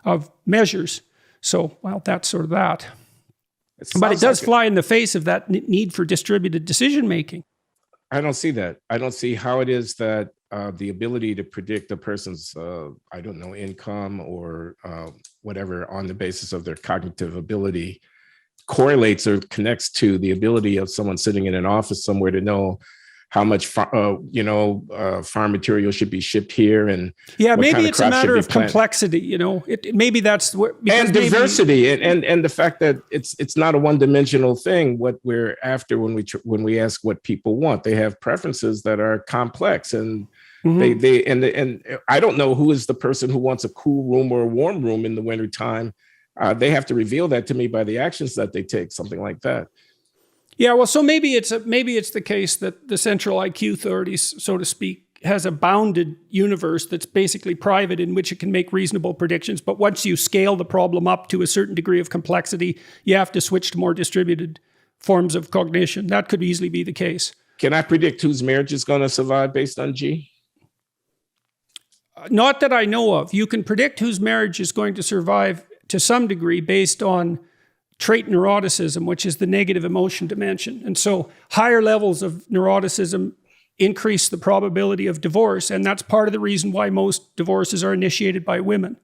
of measures. So, well, that's sort of that. But it does like fly in the face of that need for distributed decision making. I don't see that. I don't see how it is that the ability to predict a person's, I don't know, income or whatever on the basis of their cognitive ability correlates or connects to the ability of someone sitting in an office somewhere to know how much farm material should be shipped here, and maybe it's a matter of complexity. Maybe that's what, and diversity, and the fact that it's not a one-dimensional thing. What we're after when we ask what people want, they have preferences that are complex, and and I don't know who is the person who wants a cool room or a warm room in the wintertime. They have to reveal that to me by the actions that they take, something like that. Yeah, well, so maybe it's the case that the central IQ authorities, so to speak, has a bounded universe that's basically private in which it can make reasonable predictions. But once you scale the problem up to a certain degree of complexity, you have to switch to more distributed forms of cognition. That could easily be the case. Can I predict whose marriage is going to survive based on G? Not that I know of. You can predict whose marriage is going to survive to some degree based on trait neuroticism, which is the negative emotion dimension. And so higher levels of neuroticism increase the probability of divorce. And that's part of the reason why most divorces are initiated by women.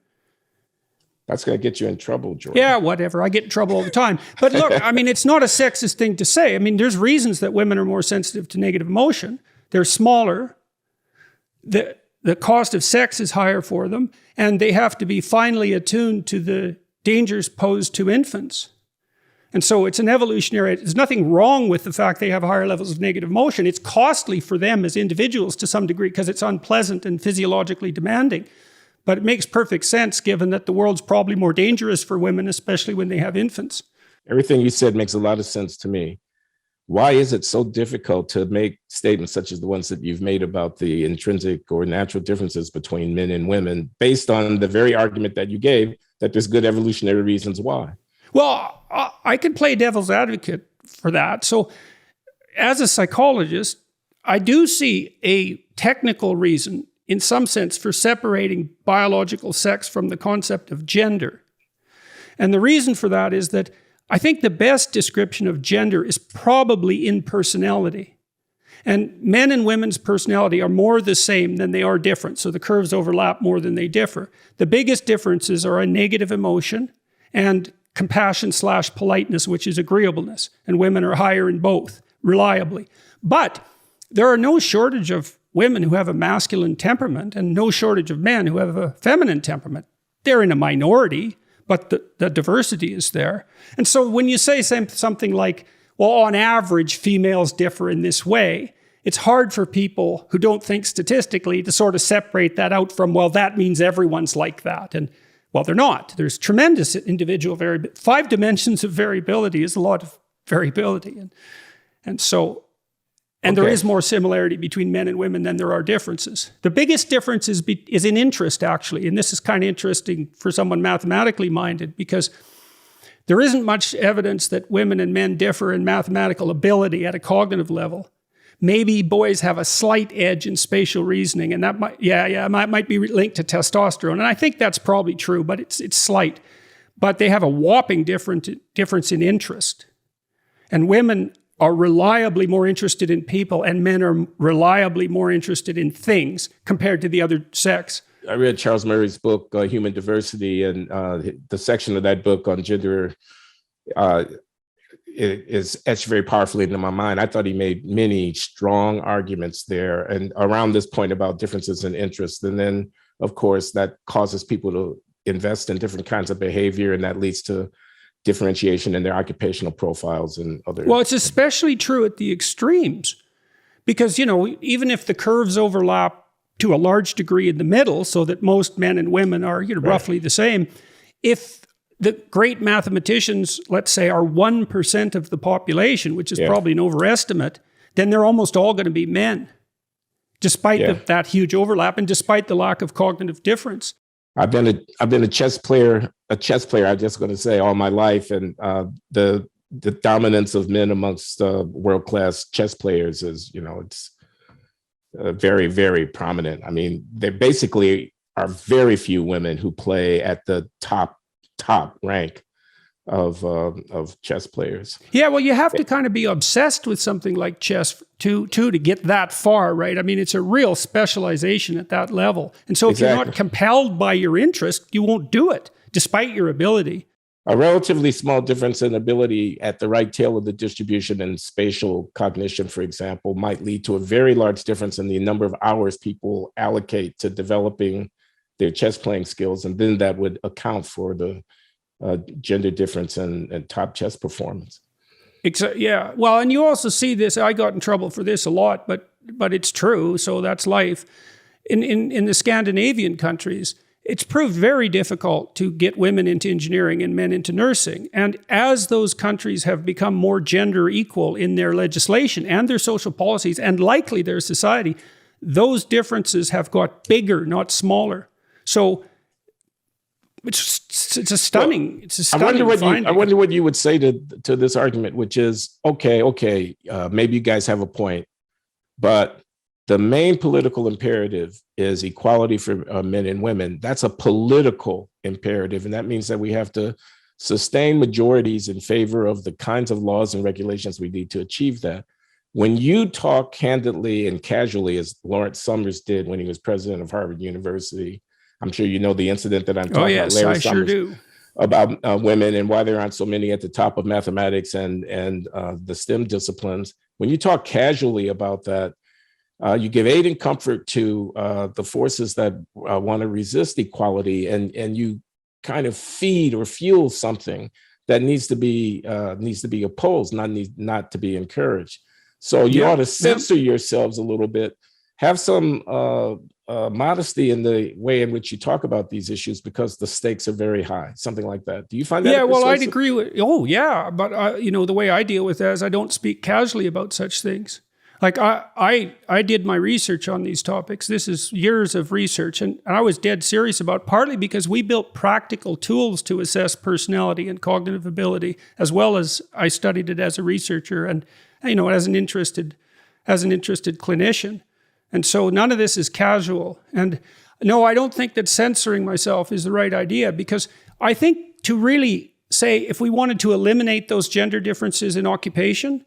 That's going to get you in trouble, Jordan. Yeah, whatever. I get in trouble all the time. But look, I mean, it's not a sexist thing to say. I mean, there's reasons that women are more sensitive to negative emotion. They're smaller. The cost of sex is higher for them. And they have to be finely attuned to the dangers posed to infants. And so it's an evolutionary, there's nothing wrong with the fact they have higher levels of negative emotion. It's costly for them as individuals to some degree because it's unpleasant and physiologically demanding. But it makes perfect sense given that the world's probably more dangerous for women, especially when they have infants. Everything you said makes a lot of sense to me. Why is it so difficult to make statements such as the ones that you've made about the intrinsic or natural differences between men and women based on the very argument that you gave, that there's good evolutionary reasons why? Well, I can play devil's advocate for that. So as a psychologist, I do see a technical reason in some sense for separating biological sex from the concept of gender. And the reason for that is that I think the best description of gender is probably in personality. And men and women's personality are more the same than they are different. So the curves overlap more than they differ. The biggest differences are a negative emotion and compassion/politeness, which is agreeableness. And women are higher in both, reliably. But there are no shortage of women who have a masculine temperament and no shortage of men who have a feminine temperament. They're in a minority, but the diversity is there. And so when you say something like, well, on average, females differ in this way, it's hard for people who don't think statistically to sort of separate that out from, well, that means everyone's like that. And well, they're not. There's tremendous individual variability. 5 dimensions of variability is a lot of variability. And there is more similarity between men and women than there are differences. The biggest difference is in interest, actually. And this is kind of interesting for someone mathematically minded because there isn't much evidence that women and men differ in mathematical ability at a cognitive level. Maybe boys have a slight edge in spatial reasoning, and that might be linked to testosterone. And I think that's probably true, but it's slight. But they have a whopping difference in interest. And women are reliably more interested in people, and men are reliably more interested in things compared to the other sex. I read Charles Murray's book, Human Diversity, and the section of that book on gender is etched very powerfully into my mind. I thought he made many strong arguments there and around this point about differences in interest. And then, of course, that causes people to invest in different kinds of behavior, and that leads to differentiation in their occupational profiles and other. Well, it's especially true at the extremes because, even if the curves overlap to a large degree in the middle so that most men and women are roughly the same, if the great mathematicians, let's say, are 1% of the population, which is probably an overestimate, then they're almost all going to be men, despite that huge overlap and despite the lack of cognitive difference. I've been a chess player, I'm just going to say, all my life, and the dominance of men amongst world-class chess players is, it's very, very prominent. I mean, they're basically are very few women who play at the top rank of chess players. Yeah, well, you have to kind of be obsessed with something like chess to get that far, right? I mean, it's a real specialization at that level. And so if you're not compelled by your interest, you won't do it, despite your ability. A relatively small difference in ability at the right tail of the distribution in spatial cognition, for example, might lead to a very large difference in the number of hours people allocate to developing their chess playing skills. And then that would account for the gender difference in top chess performance. Yeah. Well, and you also see this, I got in trouble for this a lot, but it's true. So that's life. In the Scandinavian countries, it's proved very difficult to get women into engineering and men into nursing. And as those countries have become more gender equal in their legislation and their social policies, and likely their society, those differences have got bigger, not smaller. So it's a stunning finding. I wonder what you would say to this argument, which is, okay, maybe you guys have a point, but the main political imperative is equality for men and women. That's a political imperative. And that means that we have to sustain majorities in favor of the kinds of laws and regulations we need to achieve that. When you talk candidly and casually, as Lawrence Summers did when he was president of Harvard University, I'm sure you know the incident that I'm talking about. Larry Summers, sure do. About women and why there aren't so many at the top of mathematics and the STEM disciplines. When you talk casually about that, you give aid and comfort to the forces that want to resist equality, and you kind of feed or fuel something that needs to be opposed, not to be encouraged. So you ought to censor yourselves a little bit, have some modesty in the way in which you talk about these issues, because the stakes are very high, something like that. Do you find that? Yeah, well, I'd agree with, but the way I deal with that is I don't speak casually about such things. Like I did my research on these topics. This is years of research, and I was dead serious about it, partly because we built practical tools to assess personality and cognitive ability, as well as I studied it as a researcher and, as an interested clinician. And so none of this is casual. And no, I don't think that censoring myself is the right idea, because I think to really say, if we wanted to eliminate those gender differences in occupation,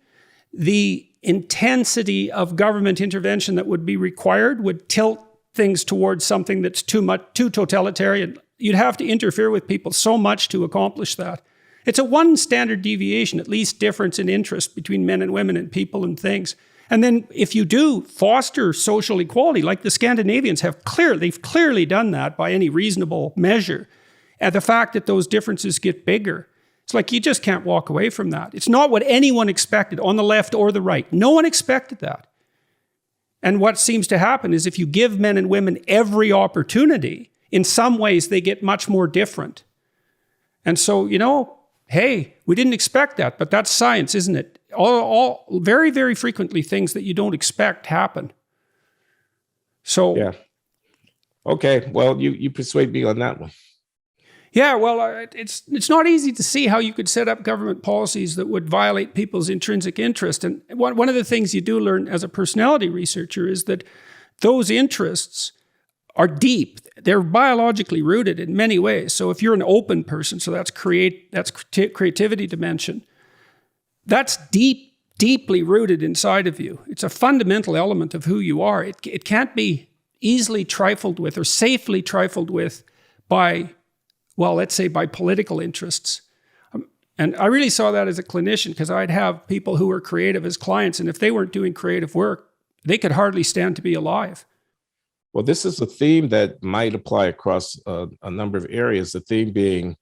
the intensity of government intervention that would be required would tilt things towards something that's too totalitarian. You'd have to interfere with people so much to accomplish that. It's a one standard deviation, at least, difference in interest between men and women and people and things. And then if you do foster social equality, like the Scandinavians they've clearly done that by any reasonable measure. And the fact that those differences get bigger, it's like you just can't walk away from that. It's not what anyone expected on the left or the right. No one expected that. And what seems to happen is if you give men and women every opportunity, in some ways they get much more different. And so, hey, we didn't expect that, but that's science, isn't it? All very, very frequently things that you don't expect happen. So yeah. Okay, well, you persuade me on that one. Yeah, well, it's not easy to see how you could set up government policies that would violate people's intrinsic interest. And one of the things you do learn as a personality researcher is that those interests are deep. They're biologically rooted in many ways. So if you're an open person, so that's creativity dimension, that's deeply rooted inside of you. It's a fundamental element of who you are. It can't be easily trifled with or safely trifled with by, well, let's say by political interests. And I really saw that as a clinician, because I'd have people who were creative as clients, and if they weren't doing creative work, they could hardly stand to be alive. Well, this is a theme that might apply across a number of areas, the theme being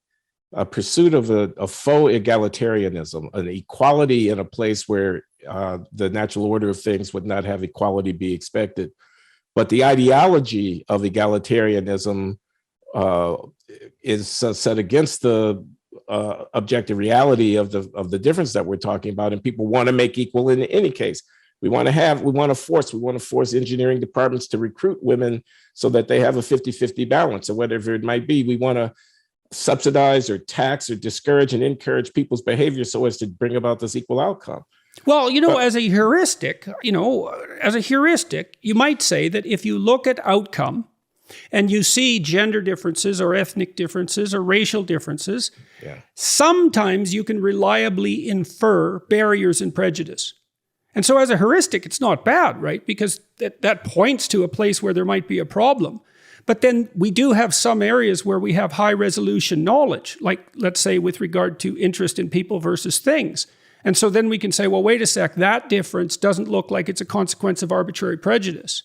a pursuit of a faux egalitarianism, an equality in a place where the natural order of things would not have equality be expected. But the ideology of egalitarianism is set against the objective reality of the difference that we're talking about, and people want to make equal in any case. We want to force engineering departments to recruit women so that they have a 50-50 balance, or whatever it might be. We want to subsidize or tax or discourage and encourage people's behavior so as to bring about this equal outcome. Well, as a heuristic, you might say that if you look at outcome, and you see gender differences or ethnic differences or racial differences, Yeah. sometimes you can reliably infer barriers and prejudice. And so as a heuristic, it's not bad, right? Because that points to a place where there might be a problem. But then we do have some areas where we have high resolution knowledge, like let's say with regard to interest in people versus things. And so then we can say, well, wait a sec, that difference doesn't look like it's a consequence of arbitrary prejudice.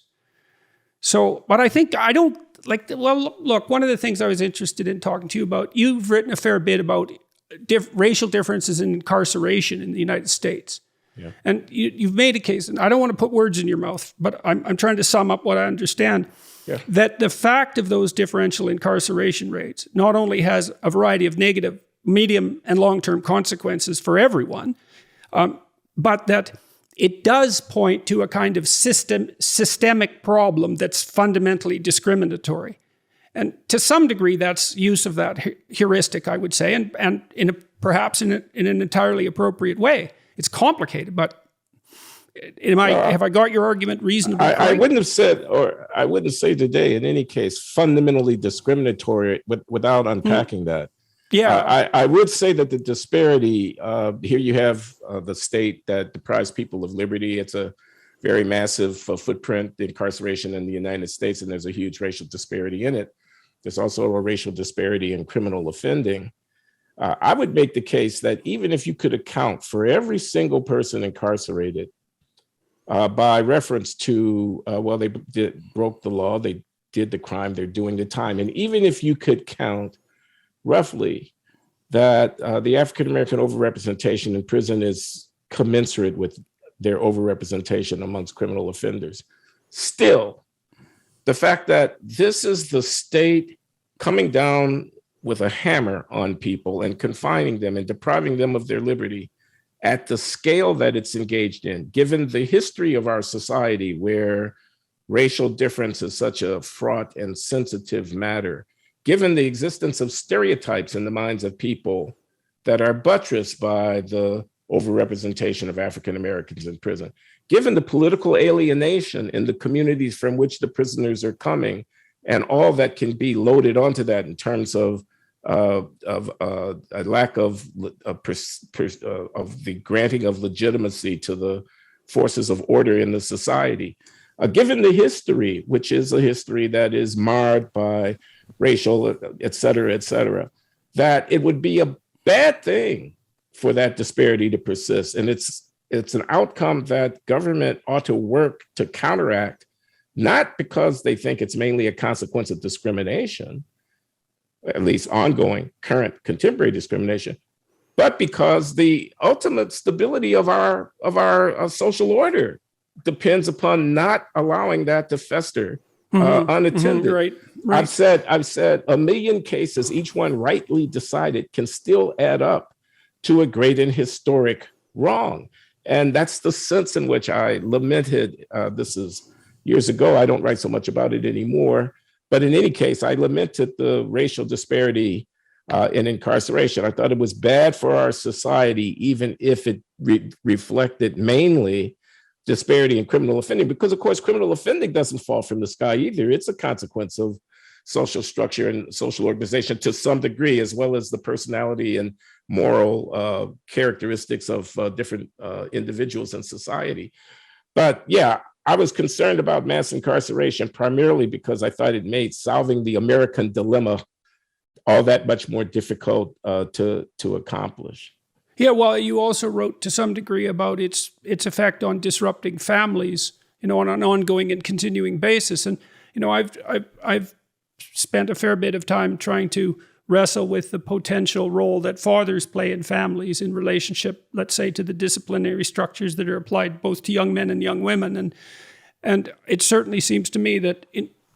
So, but I don't like, well, look, one of the things I was interested in talking to you about, you've written a fair bit about racial differences in incarceration in the United States. Yeah. And you've made a case, and I don't want to put words in your mouth, but I'm trying to sum up what I understand, that the fact of those differential incarceration rates not only has a variety of negative, medium, and long-term consequences for everyone, but that it does point to a kind of systemic problem that's fundamentally discriminatory. And to some degree, that's use of that heuristic, I would say, and perhaps in an entirely appropriate way. It's complicated, but have I got your argument reasonably? I wouldn't have said, or I wouldn't say today, in any case, fundamentally discriminatory without unpacking that. Yeah, I would say that the disparity, here you have the state that deprives people of liberty. It's a very massive footprint, incarceration in the United States, and there's a huge racial disparity in it. There's also a racial disparity in criminal offending. I would make the case that even if you could account for every single person incarcerated by reference to, well, they broke the law, they did the crime, they're doing the time. And even if you could count roughly that the African-American overrepresentation in prison is commensurate with their overrepresentation amongst criminal offenders, still, the fact that this is the state coming down with a hammer on people and confining them and depriving them of their liberty at the scale that it's engaged in, given the history of our society where racial difference is such a fraught and sensitive matter, given the existence of stereotypes in the minds of people that are buttressed by the overrepresentation of African Americans in prison, given the political alienation in the communities from which the prisoners are coming, and all that can be loaded onto that in terms of a lack of the granting of legitimacy to the forces of order in the society. Given the history, which is a history that is marred by racial, et cetera, that it would be a bad thing for that disparity to persist. And it's an outcome that government ought to work to counteract, not because they think it's mainly a consequence of discrimination, at least ongoing, current, contemporary discrimination, but because the ultimate stability of our social order depends upon not allowing that to fester unattended. Right. I've said a million cases, each one rightly decided, can still add up to a great and historic wrong. And that's the sense in which I lamented, this is years ago, I don't write so much about it anymore, but in any case, I lamented the racial disparity in incarceration. I thought it was bad for our society, even if it reflected mainly disparity in criminal offending, because of course, criminal offending doesn't fall from the sky either. It's a consequence of social structure and social organization to some degree, as well as the personality and moral characteristics of different individuals in society. But yeah, I was concerned about mass incarceration primarily because I thought it made solving the American dilemma all that much more difficult to accomplish. Yeah, well, you also wrote to some degree about its effect on disrupting families, on an ongoing and continuing basis. And I've spent a fair bit of time trying to wrestle with the potential role that fathers play in families in relationship, let's say, to the disciplinary structures that are applied both to young men and young women. And it certainly seems to me that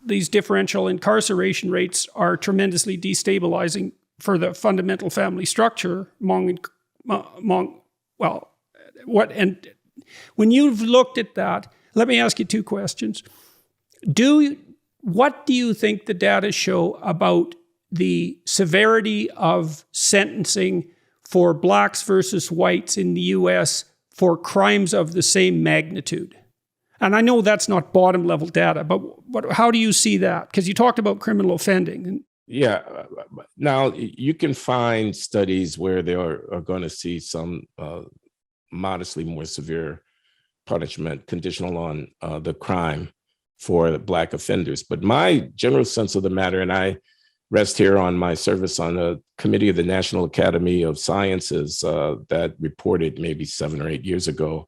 these differential incarceration rates are tremendously destabilizing for the fundamental family structure when you've looked at that, let me ask you two questions. What do you think the data show about the severity of sentencing for blacks versus whites in the US for crimes of the same magnitude? And I know that's not bottom level data, but how do you see that? Because you talked about criminal offending. Yeah. Now, you can find studies where they are going to see some modestly more severe punishment conditional on the crime for Black offenders. But my general sense of the matter, and I rest here on my service on a committee of the National Academy of Sciences that reported maybe 7 or 8 years ago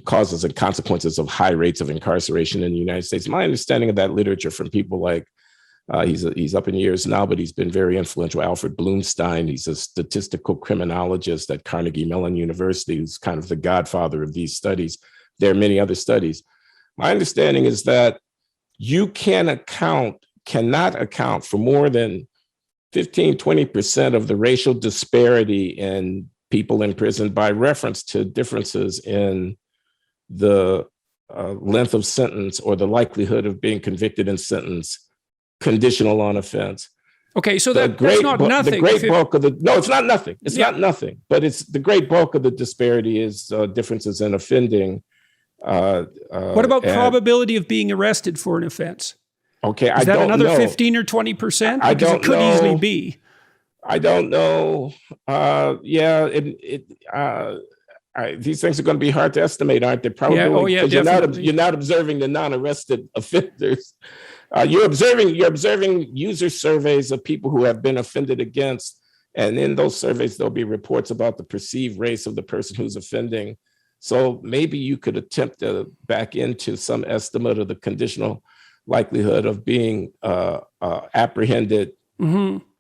causes and consequences of high rates of incarceration in the United States. My understanding of that literature from people like, he's up in years now, but he's been very influential, Alfred Bloomstein. He's a statistical criminologist at Carnegie Mellon University, who's kind of the godfather of these studies. There are many other studies. My understanding is that you cannot account for more than 15, 20% of the racial disparity in people in prison by reference to differences in the length of sentence or the likelihood of being convicted and sentenced conditional on offense. Okay, so that's not nothing. The great bulk of the, no, it's not nothing. It's not nothing, but it's the great bulk of the disparity is differences in offending. What about probability of being arrested for an offense? Okay, is that another 15 or 20%? I don't know. It could easily be. I don't know. These things are going to be hard to estimate, aren't they? Probably. You're not observing the non-arrested offenders. You're observing user surveys of people who have been offended against, and in those surveys there'll be reports about the perceived race of the person who's offending. So maybe you could attempt to back into some estimate of the conditional likelihood of being apprehended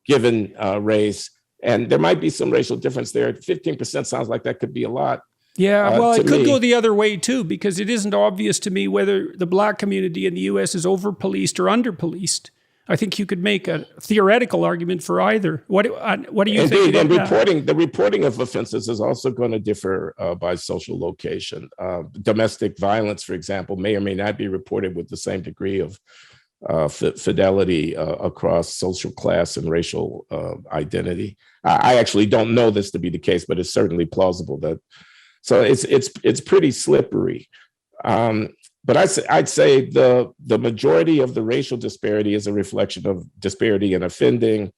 given race. And there might be some racial difference there. 15% sounds like that could be a lot. Yeah, well, it could go the other way too, because it isn't obvious to me whether the Black community in the U.S. is over-policed or under-policed. I think you could make a theoretical argument for either. What do you think about that? The reporting of offenses is also going to differ by social location. Domestic violence, for example, may or may not be reported with the same degree of fidelity across social class and racial identity. I actually don't know this to be the case, but it's certainly plausible that. So it's pretty slippery. But I'd say the majority of the racial disparity is a reflection of disparity in offending.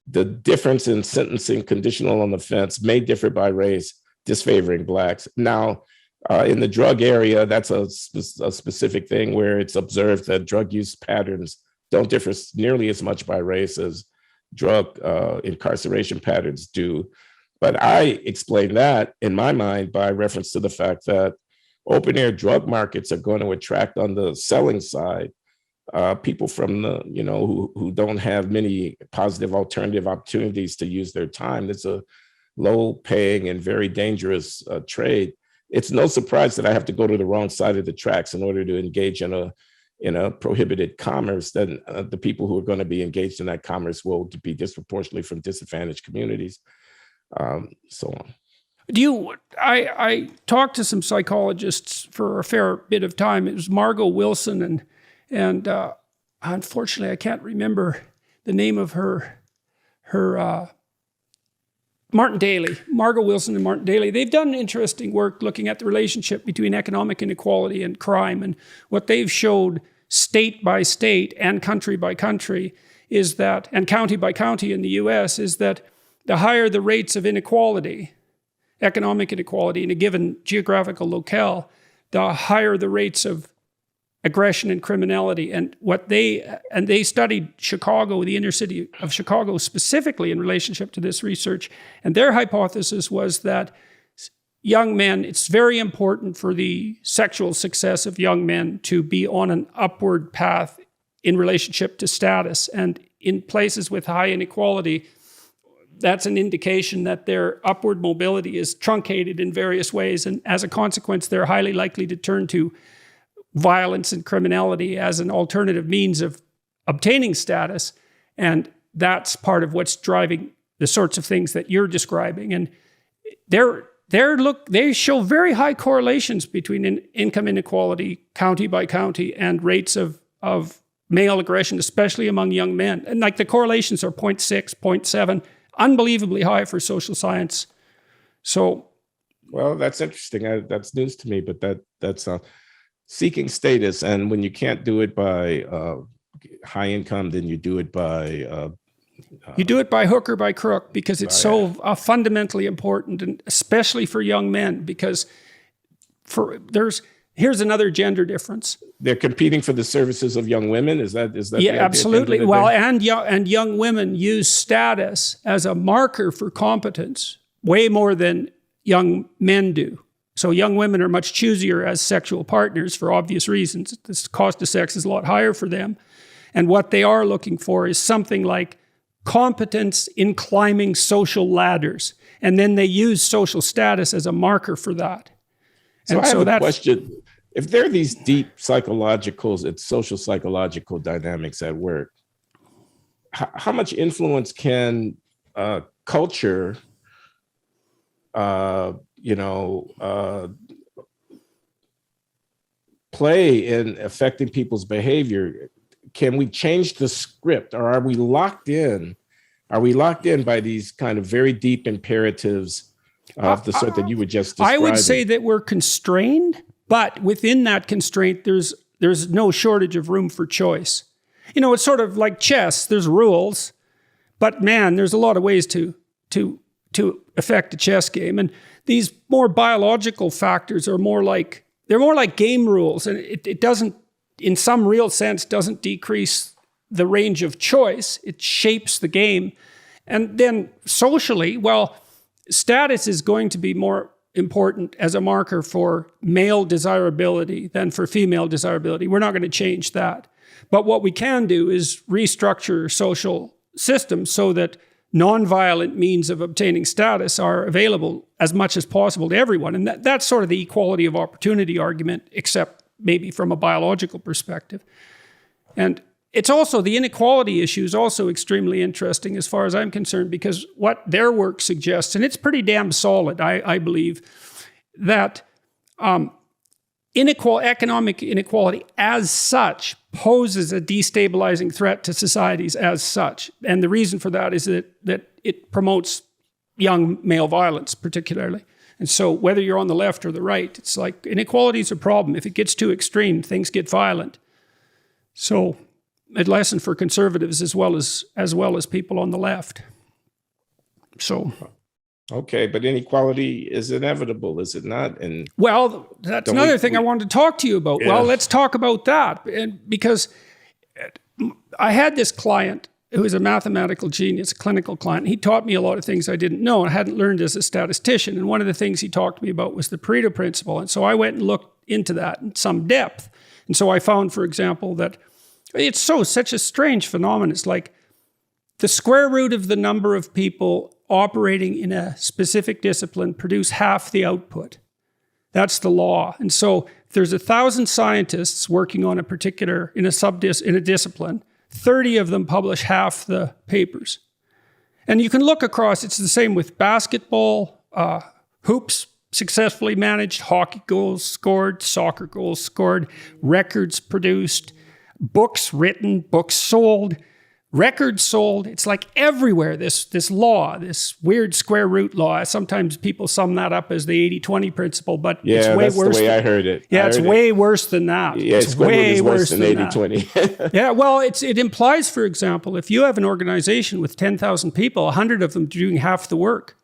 The difference in sentencing conditional on offense may differ by race, disfavoring Blacks. Now, in the drug area, that's a specific thing where it's observed that drug use patterns don't differ nearly as much by race as drug incarceration patterns do. But I explain that in my mind by reference to the fact that open air drug markets are going to attract on the selling side people from the, who don't have many positive alternative opportunities to use their time. It's a low paying and very dangerous trade. It's no surprise that I have to go to the wrong side of the tracks in order to engage in a prohibited commerce. Then the people who are going to be engaged in that commerce will be disproportionately from disadvantaged communities. So on. I talked to some psychologists for a fair bit of time. It was Margot Wilson and unfortunately I can't remember the name of her Martin Daly. Margot Wilson and Martin Daly. They've done interesting work looking at the relationship between economic inequality and crime, and what they've showed state by state and country by country is that, and county by county in the US, is that the higher the rates of inequality, economic inequality in a given geographical locale, the higher the rates of aggression and criminality. And they studied Chicago, the inner city of Chicago specifically in relationship to this research. And their hypothesis was that young men, it's very important for the sexual success of young men to be on an upward path in relationship to status. And in places with high inequality, that's an indication that their upward mobility is truncated in various ways. And as a consequence, they're highly likely to turn to violence and criminality as an alternative means of obtaining status. And that's part of what's driving the sorts of things that you're describing. And they show very high correlations between income inequality, county by county, and rates of male aggression, especially among young men. And like the correlations are 0.6, 0.7, unbelievably high for social science. So, well, that's interesting. That's news to me, but that's seeking status, and when you can't do it by high income, then you do it by you do it by hook or by crook, because it's so fundamentally important, and especially for young men, because here's another gender difference. They're competing for the services of young women. Is that yeah, absolutely. Well, and young women use status as a marker for competence way more than young men do. So young women are much choosier as sexual partners for obvious reasons. The cost of sex is a lot higher for them. And what they are looking for is something like competence in climbing social ladders. And then they use social status as a marker for that. So I have a question. If there are these deep psychological and social psychological dynamics at work, how much influence can culture, play in affecting people's behavior? Can we change the script, or are we locked in? Are we locked in by these kind of very deep imperatives of the sort that you were just describing? I would say that we're constrained, but within that constraint, there's no shortage of room for choice. It's sort of like chess. There's rules, but man, there's a lot of ways to affect a chess game. And these more biological factors are more like game rules, and it doesn't, in some real sense, doesn't decrease the range of choice. It shapes the game. And then socially, well, status is going to be more important as a marker for male desirability than for female desirability. We're not going to change that. But what we can do is restructure social systems so that nonviolent means of obtaining status are available as much as possible to everyone. And that's sort of the equality of opportunity argument, except maybe from a biological perspective. And it's also, the inequality issue is also extremely interesting as far as I'm concerned, because what their work suggests, and it's pretty damn solid, I believe, that economic inequality as such poses a destabilizing threat to societies as such. And the reason for that is that it promotes young male violence particularly. And so whether you're on the left or the right, it's like inequality is a problem. If it gets too extreme, things get violent. So a lesson for conservatives as well as people on the left. So, okay, but inequality is inevitable, is it not? And well, that's another thing I wanted to talk to you about. Yeah. Well, let's talk about that, because I had this client who was a mathematical genius, a clinical client. He taught me a lot of things I didn't know and I hadn't learned as a statistician. And one of the things he talked to me about was the Pareto principle. And so I went and looked into that in some depth. And so I found, for example, that it's such a strange phenomenon. It's like the square root of the number of people operating in a specific discipline produce half the output. That's the law. And so if there's 1,000 scientists working on in a discipline, 30 of them publish half the papers. And you can look across, it's the same with basketball, hoops successfully managed, hockey goals scored, soccer goals scored, records produced, books written, books sold, records sold. It's like everywhere, this law, this weird square root law. Sometimes people sum that up as the 80-20 principle, but it's way that's worse. The way I heard it. Yeah, it's way worse than that. Yeah, it's way worse than 80-20. Yeah, well, it implies, for example, if you have an organization with 10,000 people, 100 of them doing half the work.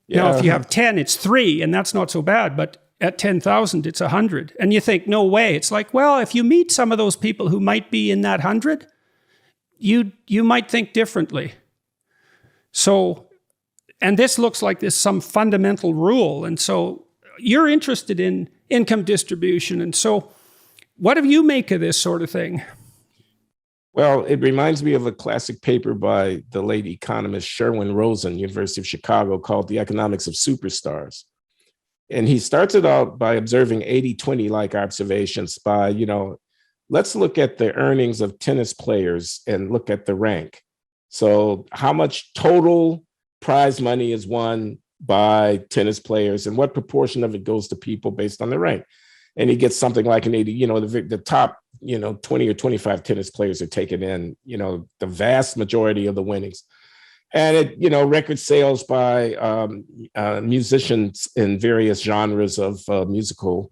Yeah. Now, if you have 10, it's 3, and that's not so bad, but at 10,000, it's 100. And you think, no way. It's like, well, if you meet some of those people who might be in that 100, you might think differently. So, and this looks like this some fundamental rule. And so you're interested in income distribution. And so what do you make of this sort of thing? Well, it reminds me of a classic paper by the late economist Sherwin Rosen, University of Chicago, called The Economics of Superstars. And he starts it out by observing 80-20 like observations by, let's look at the earnings of tennis players and look at the rank. So how much total prize money is won by tennis players and what proportion of it goes to people based on the rank? And he gets something like an 80, the top, 20 or 25 tennis players are taking in, the vast majority of the winnings. And it, record sales by musicians in various genres of musical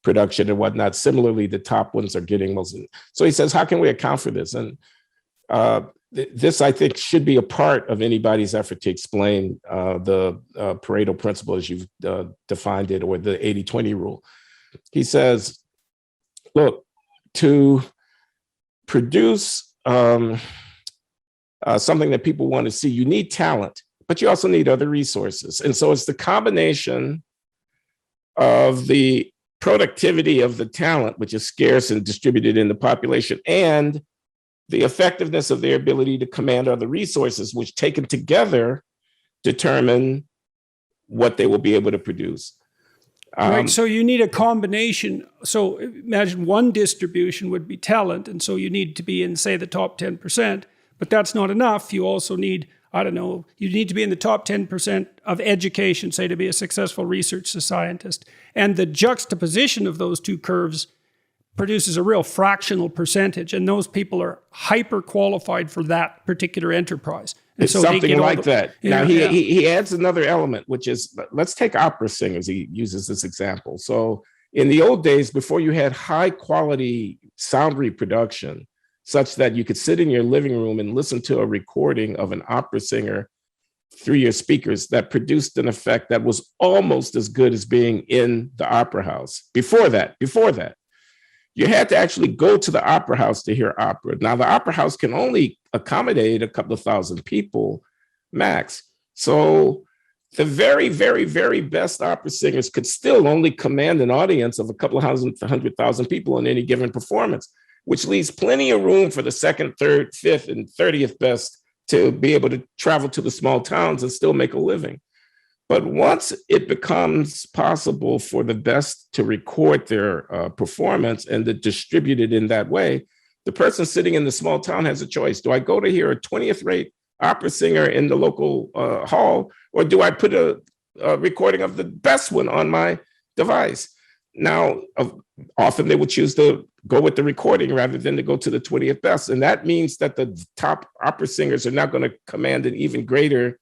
production and whatnot. Similarly, the top ones are getting most. So he says, how can we account for this? And this, I think, should be a part of anybody's effort to explain the Pareto principle as you've defined it, or the 80-20 rule. He says, look, to produce something that people want to see, you need talent, but you also need other resources. And so it's the combination of the productivity of the talent, which is scarce and distributed in the population, and the effectiveness of their ability to command other resources, which taken together determine what they will be able to produce. Right, so you need a combination. So imagine one distribution would be talent, and so you need to be in, say, the top 10%, but that's not enough. You also need, I don't know, you need to be in the top 10% of education, say, to be a successful research scientist. And the juxtaposition of those two curves produces a real fractional percentage, and those people are hyper qualified for that particular enterprise. And it's so something like that. Yeah, now he adds another element, which is, let's take opera singers. He uses this example. So in the old days, before you had high quality sound reproduction, such that you could sit in your living room and listen to a recording of an opera singer through your speakers, that produced an effect that was almost as good as being in the opera house. Before that, you had to actually go to the opera house to hear opera. Now, the opera house can only accommodate a couple of thousand people max. So the very, very, very best opera singers could still only command an audience of a couple of 100,000 people in any given performance, which leaves plenty of room for the second, third, fifth, and 30th best to be able to travel to the small towns and still make a living. But once it becomes possible for the best to record their performance and to distribute it in that way, the person sitting in the small town has a choice. Do I go to hear a 20th rate opera singer in the local hall, or do I put a recording of the best one on my device? Now, often they would choose to go with the recording rather than to go to the 20th best. And that means that the top opera singers are not going to command an even greater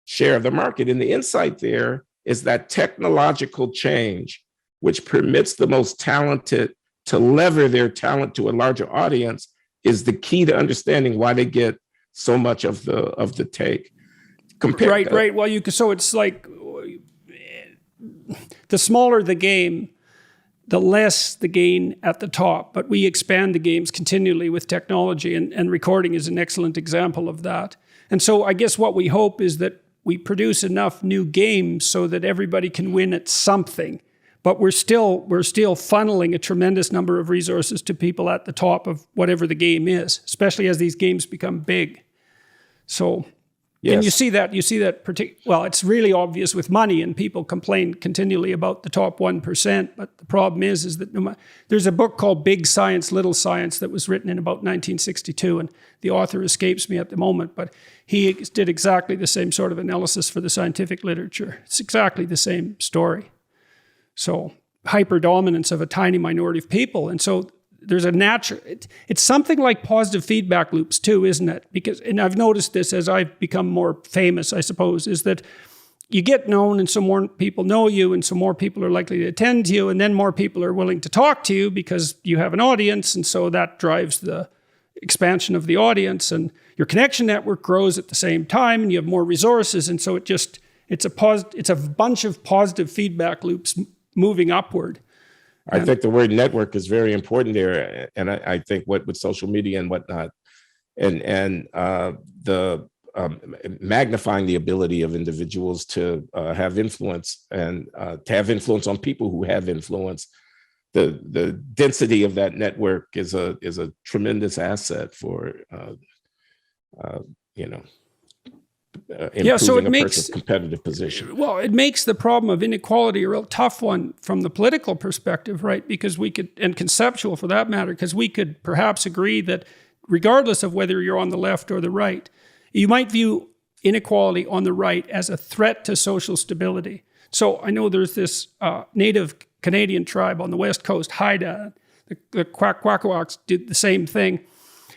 share of the market. And the insight there is that technological change, which permits the most talented to lever their talent to a larger audience, is the key to understanding why they get so much of the take. Right. Well, so it's like the smaller the game, the less the gain at the top. But we expand the games continually with technology, and recording is an excellent example of that. And so I guess what we hope is that we produce enough new games so that everybody can win at something. But we're still funneling a tremendous number of resources to people at the top of whatever the game is, especially as these games become big. So, yes. And you see that well, it's really obvious with money, and people complain continually about the top 1%. But the problem is that there's a book called Big Science, Little Science that was written in about 1962, and the author escapes me at the moment, but he did exactly the same sort of analysis for the scientific literature. It's exactly the same story. So hyperdominance of a tiny minority of people. And so there's a natural, it's something like positive feedback loops too, isn't it? Because, and I've noticed this as I've become more famous, I suppose, is that you get known and so more people know you, and so more people are likely to attend to you, and then more people are willing to talk to you because you have an audience, and so that drives the expansion of the audience, and your connection network grows at the same time, and you have more resources, and so it's a bunch of positive feedback loops moving upward. I think the word network is very important there, and I think what with social media and whatnot, and the magnifying the ability of individuals to have influence, and to have influence on people who have influence. The density of that network is a tremendous asset for improving a person's competitive position. Well, it makes the problem of inequality a real tough one from the political perspective, right? Because we could, and conceptual for that matter, because we could perhaps agree that regardless of whether you're on the left or the right, you might view inequality on the right as a threat to social stability. So I know there's this native Canadian tribe on the West Coast, Haida, the Kwakwaka'wakws did the same thing.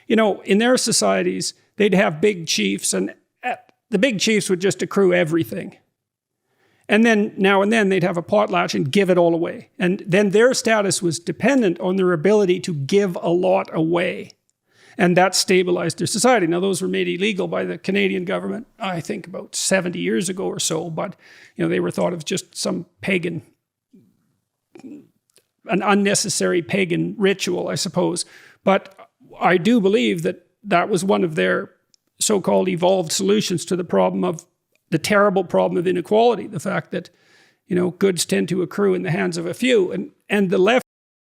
In their societies, they'd have big chiefs, and the big chiefs would just accrue everything. And then now and then they'd have a potlatch and give it all away. And then their status was dependent on their ability to give a lot away. And that stabilized their society. Now, those were made illegal by the Canadian government, I think about 70 years ago or so. But, they were thought of just some pagan, an unnecessary pagan ritual, I suppose. But I do believe that that was one of their so-called evolved solutions to the terrible problem of inequality, the fact that, goods tend to accrue in the hands of a few. And the left